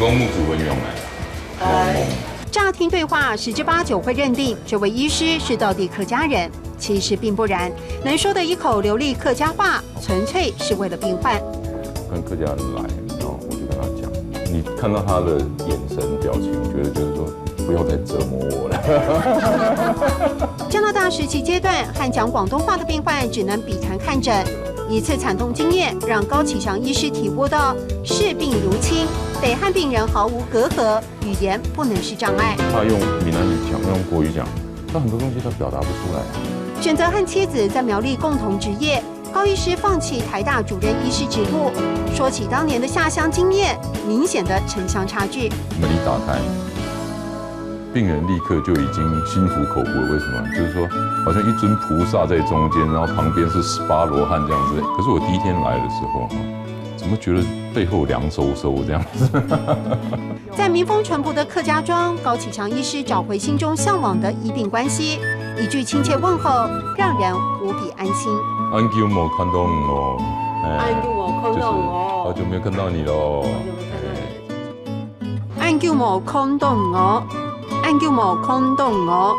讲木主分用来。乍听对话，10之8九会认定这位医师是道地客家人，其实并不然。能说的一口流利客家话，纯粹是为了病患。跟客家人来，然后我就跟他讲，你看到他的眼神表情，觉得就是说不要再折磨我了。加拿大时期阶段，和讲广东话的病患只能笔谈看诊。一次惨痛经验让高启祥医师体悟到视病如亲，得和病人毫无隔阂，语言不能是障碍。他用闽南语讲，用国语讲，但很多东西他表达不出来。选择和妻子在苗栗共同职业，高医师放弃台大主任医师职务。说起当年的下乡经验，明显的城乡差距。门一打开，病人立刻就已经心服口服了。为什么？就是说，好像一尊菩萨在中间，然后旁边是18罗汉这样子。可是我第一天来的时候，怎么觉得背后凉飕飕这样子？在民风淳朴的客家庄，高启强医师找回心中向往的医病关系，一句亲切问候，让人无比安心。安久没看到你哦，安久没看到我，好久没有看到你喽。安久冇看到我，安久冇看到我。